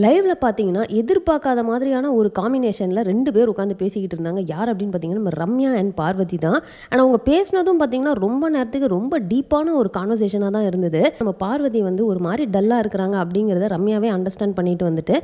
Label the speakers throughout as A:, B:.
A: லைவ்ல பார்த்தீங்கன்னா, எதிர்பார்க்காத மாதிரியான ஒரு காம்பினேஷன்ல 2 பேர் உட்காந்து பேசிக்கிட்டு இருந்தாங்க. யார் அப்படின்னு பார்த்தீங்கன்னா, நம்ம ரம்யா அண்ட் பார்வதி தான். ஆனா அவங்க பேசினதும் பார்த்தீங்கன்னா, ரொம்ப நேரத்துக்கு ரொம்ப டீப்பான ஒரு கான்வர்சேஷனா தான் இருந்தது. நம்ம பார்வதி வந்து ஒரு மாரி டல்லா இருக்கிறாங்க அப்படிங்கிறத ரம்யாவே அண்டர்ஸ்டாண்ட் பண்ணிட்டு வந்துட்டு,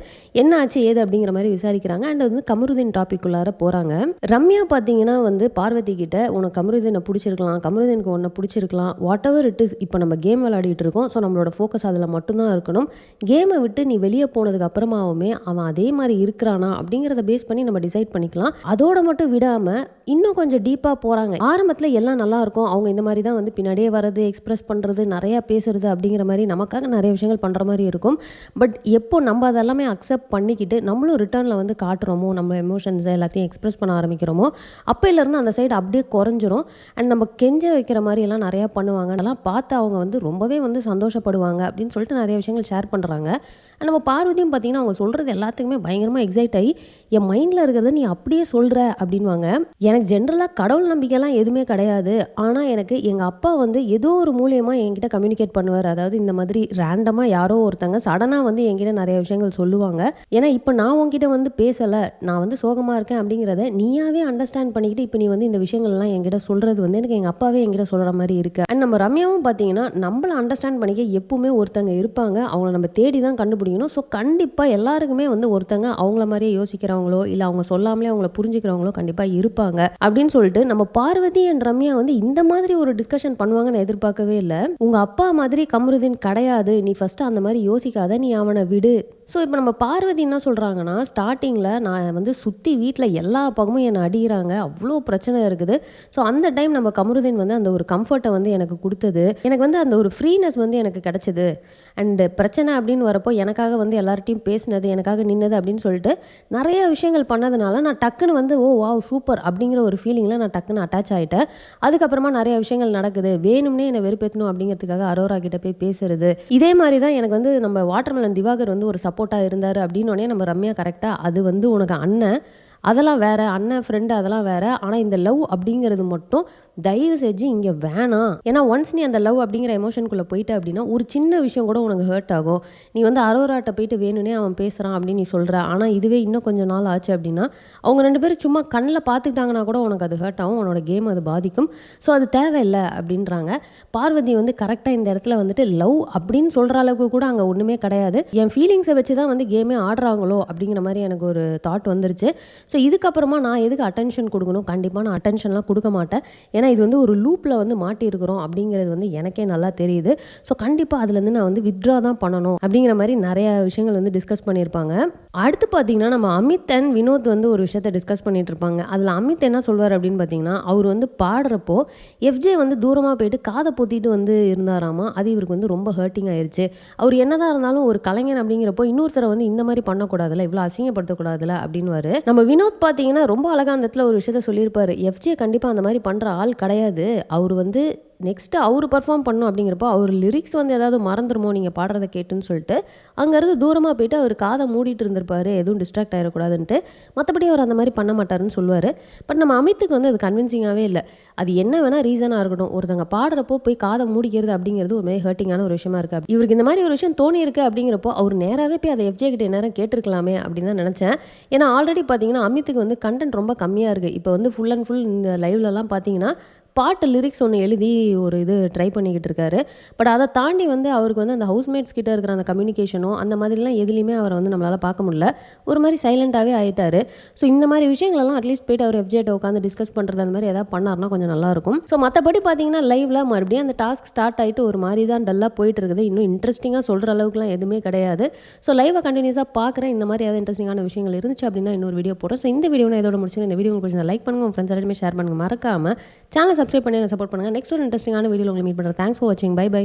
A: என்ன ஆச்சு ஏது அப்படிங்கிற மாரி விசாரிக்கிறாங்க. அண்ட் வந்து கமருதீன் டாபிக் உள்ளார போறாங்க. ரம்யா பார்த்தீங்கன்னா வந்து பார்வதி கிட்ட, "உனக்கு கமருதீன புடிச்சிருக்கலாம், கமருதீனுக்கு உன்ன புடிச்சிருக்கலாம். வாட் எவர் இட் இஸ், இப்போ நம்ம கேம் விளையாடிட்டு இருக்கோம். ஸோ நம்மளோட ஃபோக்கஸ் அதில மட்டும் தான் இருக்கணும். கேமை விட்டு நீ வெளியே போனதுக்கு அப்புறமாவுமே அவன் அதே மாதிரி இருக்கிறானா அப்படிங்கிறத பேஸ் பண்ணி நம்ம டிசைட் பண்ணிக்கலாம். அதோட மட்டும் விடாம இன்னும் கொஞ்சம் டீப்பா போறாங்க. ஆரம்பத்துல எல்லாம் நல்லா இருக்கும். அவங்க இந்த மாதிரி தான் வந்து பின்னாடியே வர்றது, எக்ஸ்பிரஸ் பண்றது, நிறைய பேசுறது அப்படிங்கிற மாதிரி நமக்காக நிறைய விஷயங்கள் பண்ற மாதிரி இருக்கும். பட் எப்போ நம்ம அதெல்லாமே அக்செப்ட் பண்ணிக்கிட்டு நம்மளும் ரிட்டர்னில் வந்து காட்டுறோமோ, நம்ம எமோஷன்ஸ் எல்லாத்தையும் எக்ஸ்பிரஸ் பண்ண ஆரம்பிக்கிறோமோ, அப்பையிலேருந்து அந்த சைடு அப்படியே குறைஞ்சிரும். அண்ட் நம்ம கெஞ்ச வைக்கிற மாதிரி எல்லாம் நிறையா பண்ணுவாங்க. அதெல்லாம் பார்த்து அவங்க வந்து ரொம்பவே வந்து சந்தோஷப்படுவாங்க அப்படின்னு சொல்லிட்டு நிறைய விஷயங்கள் ஷேர் பண்ணுறாங்க. அண்ட் நம்ம பார்வதியும் பார்த்தீங்கன்னா, அவங்க சொல்கிறது எல்லாத்துக்குமே பயங்கரமாக எக்ஸைட் ஆகி, என் மைண்டில் இருக்கிறத நீ அப்படியே சொல்கிற அப்படின்வாங்க. எனக்கு ஜென்ரலாக கடவுள் நம்பிக்கைலாம் எதுவுமே கிடையாது. ஆனால் எனக்கு எங்கள் அப்பா வந்து ஏதோ ஒரு மூலியமாக என்கிட்ட கம்யூனிகேட் பண்ணுவார். அதாவது இந்த மாதிரி ரேண்டமாக யாரோ ஒருத்தங்க சடனாக வந்து என்கிட்ட நிறைய விஷயங்கள் சொல்லுவாங்க. ஏன்னா இப்போ நான் உன்கிட்ட வந்து பேசலை, நான் வந்து சோகமாக இருக்கேன் அப்படிங்கிறத நீயாவே அண்டர்ஸ்டாண்ட் பண்ணிக்கிட்டு இப்போ நீ வந்து இந்த விஷயங்கள்லாம் என்கிட்ட சொல்கிறது வந்து எனக்கு எங்கள் அப்பாவே என்கிட்ட சொல்கிற மாதிரி இருக்குது. அண்ட் நம்ம ரம்யாவும் பார்த்தீங்கன்னா, நம்மளை அண்டர்ஸ்டாண்ட் பண்ணிக்க எப்பவுமே ஒருத்தங்க இருப்பாங்க. அவங்கள நம்ம தேடி தான் கண்டுபிடிக்கணும். ஸோ கண்டிப்பாக எல்லாருக்குமே வந்து ஒருத்தங்க அவங்கள மாதிரியே யோசிக்கிறவங்களோ இல்லை அவங்க சொல்லாமலே அவங்கள புரிஞ்சுக்கிறவங்களோ கண்டிப்பாக இருப்பாங்க அப்படின்னு சொல்லிட்டு நம்ம பார்வதி அண்ட் ரம்யா வந்து இந்த மாதிரி ஒரு டிஸ்கஷன் பண்ணுவாங்கன்னு எதிர்பார்க்கவே இல்லை. உங்க அப்பா மாதிரி கமருதீன் கிடையாது, நீ ஃபர்ஸ்ட் அந்த மாதிரி யோசிக்காத, நீ அவனை விடு. ஸோ இப்போ நம்ம பார்வதி என்ன சொல்கிறாங்கன்னா, ஸ்டார்டிங்கில் நான் வந்து சுற்றி வீட்டில் எல்லா பக்கமும் என்னை அடிக்கிறாங்க, அவ்வளோ பிரச்சனை இருக்குது. ஸோ அந்த டைம் நம்ம கமருதீன் வந்து அந்த ஒரு கம்ஃபர்ட்டை வந்து எனக்கு கொடுத்தது, எனக்கு வந்து அந்த ஒரு ஃப்ரீனஸ் வந்து எனக்கு கிடச்சிது. அண்டு பிரச்சனை அப்படின்னு வரப்போ எனக்காக வந்து எல்லார்ட்டையும் பேசினது, எனக்காக நின்னது அப்படின்னு சொல்லிட்டு நிறைய விஷயங்கள் பண்ணதுனால நான் டக்குன்னு வந்து ஓ வாவ் சூப்பர் அப்படிங்கிற ஒரு ஃபீலிங்கில் நான் டக்குன்னு அட்டாச் ஆகிட்டேன். அதுக்கப்புறமா நிறைய விஷயங்கள் நடக்குது, வேணும்னே என்னை வெறுப்பேற்றணும் அப்படிங்கிறதுக்காக அரோரா கிட்ட போய் பேசுறது. இதே மாதிரி தான் எனக்கு வந்து நம்ம வாட்டர்மெலன் திவாகர் வந்து ஒரு சப்போர்ட்டாக இருந்தார் அப்படின்னோடனே நம்ம ரம்யா கரெக்டாக அது வந்து உனக்கு அண்ணன், அதெல்லாம் வேறு, அண்ணன் ஃப்ரெண்டு அதெல்லாம் வேறு, ஆனால் இந்த லவ் அப்படிங்கிறது மட்டும் தயவு செஞ்சு இங்கே வேணாம். ஏன்னா ஒன்ஸ் நீ அந்த லவ் அப்படிங்கிற எமோஷனுக்குள்ளே போயிட்ட அப்படின்னா ஒரு சின்ன விஷயம் கூட உனக்கு ஹர்ட் ஆகும். நீ வந்து அரோராட்ட போயிட்டு வேணும்னே அவன் பேசுகிறான் அப்படின்னு நீ சொல்கிற, ஆனால் இதுவே இன்னும் கொஞ்சம் நாள் ஆச்சு அப்படின்னா அவங்க 2 பேரும் சும்மா கண்ணில் பார்த்துக்கிட்டாங்கன்னா கூட உனக்கு அது ஹர்ட் ஆகும், உன்னோட கேம் அது பாதிக்கும். ஸோ அது தேவையில்லை அப்படின்றாங்க. பார்வதி வந்து கரெக்டாக இந்த இடத்துல வந்துட்டு லவ் அப்படின்னு சொல்கிற அளவுக்கு கூட அங்கே ஒன்றுமே கிடையாது, என் ஃபீலிங்ஸை வச்சு தான் வந்து கேமே ஆடுறாங்களோ அப்படிங்கிற மாதிரி எனக்கு ஒரு தாட் வந்துருச்சு. ஸோ இதுக்கப்புறமா நான் எதுக்கு அட்டென்ஷன் கொடுக்கணும், கண்டிப்பாக நான் அட்டென்ஷன்லாம் கொடுக்க மாட்டேன். ஏன்னா இது வந்து ஒரு லூப்பில் வந்து மாட்டியிருக்கிறோம் அப்படிங்கிறது வந்து எனக்கே நல்லா தெரியுது. ஸோ கண்டிப்பாக அதுலேருந்து நான் வந்து வித்ட்ரா தான் பண்ணணும் அப்படிங்கிற மாதிரி நிறைய விஷயங்கள் வந்து டிஸ்கஸ் பண்ணியிருப்பாங்க. அடுத்து பார்த்தீங்கன்னா நம்ம அமித் அண்ட் வினோத் வந்து ஒரு விஷயத்தை டிஸ்கஸ் பண்ணிட்டு இருப்பாங்க. அதில் அமித் என்ன சொல்வார் அப்படின்னு பார்த்தீங்கன்னா, அவர் வந்து பாடுறப்போ எஃப்ஜே வந்து தூரமாக போயிட்டு காதை பொத்திட்டு வந்து இருந்தாராமா. அது இவருக்கு வந்து ரொம்ப ஹர்ட்டிங் ஆயிடுச்சு. அவர் என்னதான் இருந்தாலும் ஒரு கலைஞன் அப்படிங்கிறப்போ இன்னொருத்தரை வந்து இந்த மாதிரி பண்ணக்கூடாதுல, இவ்வளோ அசிங்கப்படுத்தக்கூடாதுல அப்படின்வாரு. நம்ம வினோத் பார்த்தீங்கன்னா ரொம்ப அழகாக அந்த இடத்துல ஒரு விஷயத்த சொல்லியிருப்பாரு, எஃப்ஜே கண்டிப்பாக அந்த மாதிரி பண்ணுற ஆள் கிடையாது. அவர் வந்து நெக்ஸ்ட்டு அவர் பர்ஃபார்ம் பண்ணணும் அப்படிங்கிறப்போ அவர் லிரிக்ஸ் வந்து ஏதாவது மறந்துடுமோ நீங்கள் பாடுறதை கேட்டுன்னு சொல்லிட்டு அங்கேருந்து தூரமாக போயிட்டு அவர் காதை மூடிட்டு இருந்திருப்பாரு, எதுவும் டிஸ்ட்ராக்ட் ஆகிடக்கூடாதுன்ட்டு. மற்றபடி அவர் அந்த மாதிரி பண்ண மாட்டாருன்னு சொல்லுவார். பட் நம்ம அமித்துக்கு வந்து அது கன்வின்சிங்காகவே இல்லை. அது என்ன வேணால் ரீசனாக இருக்கட்டும், ஒருத்தங்க பாடுறப்போ போய் காதை மூடிக்கிறது அப்படிங்கிறது ஒரு மாதிரி ஹர்ட்டிங்கான ஒரு விஷயமா இருக்குது. இவருக்கு இந்த மாதிரி ஒரு விஷயம் தோணி இருக்குது அப்படிங்கிறப்போ அவர் நேராகவே போய் அதை எஃப்ஜே கிட்ட நேரம் கேட்டிருக்கலாமே அப்படின்னு தான் நினச்சேன். ஏன்னா ஆல்ரெடி பார்த்தீங்கன்னா அமித்துக்கு வந்து கண்டென்ட் ரொம்ப கம்மியாக இருக்குது. இப்போ வந்து ஃபுல் அண்ட் ஃபுல் இந்த லைவ்லலாம் பார்த்தீங்கன்னா பாட்டு லிரிக்ஸ் ஒன்று எழுதி ஒரு இது ட்ரை பண்ணிக்கிட்டு இருக்காரு. பட் அதை தாண்டி வந்து அவருக்கு வந்து அந்த ஹவுஸ்மேட்ஸ் கிட்ட இருக்கிற அந்த கம்யூனிகேஷனோ அந்த மாதிரிலாம் எதுலேயுமே அவரை வந்து நம்மளால் பார்க்க முடியல. ஒரு மாதிரி சைலண்ட்டாகவே ஆகிட்டாரு. ஸோ இந்த மாதிரி விஷயங்களெல்லாம் அட்லீஸ்ட் போய்ட்டு அவர் எஃப்ஜேட்ட உட்காந்து டிஸ்கஸ் பண்ணுறது அந்த மாதிரி எதாவது பண்ணார்னா கொஞ்சம் நல்லாயிருக்கும். ஸோ மற்றபடி பார்த்தீங்கன்னா லைவில் மறுபடியும் அந்த டாஸ்க் ஸ்டார்ட் ஆகிட்டு ஒரு மாதிரி தான் டல்லாக போயிட்டு இருக்குது. இன்னும் இன்ட்ரெஸ்டிங்காக சொல்கிற அளவுக்குலாம் எதுவுமே கிடையாது. ஸோ லைவை கண்டினியூஸாக பார்க்குறேன். இந்த மாதிரி ஏதாவது இன்ட்ரெஸ்டிங்கான விஷயங்கள் இருந்துச்சு அப்படின்னா இன்னொரு வீடியோ போடுறேன். ஸோ இந்த வீடியோ நான் இதோட முடிச்சு, இந்த வீடியோ உங்களுக்கு லைக் பண்ணுங்கள், உங்கள் ஃப்ரெண்ட்ஸ் எல்லாருமே ஷேர் பண்ணுங்கள், மறக்காமல் சேனல் சப்ஸ்கிரைப் பண்ணி சப்போர்ட் பண்ணுங்கள். நெக்ஸ்ட் ஒரு இன்ட்ரெஸ்டிங்கான வீடியோ உங்களை மீட் பண்ணுறேன். தேங்க்ஸ் ஃபார் வாட்சிங். Bye by.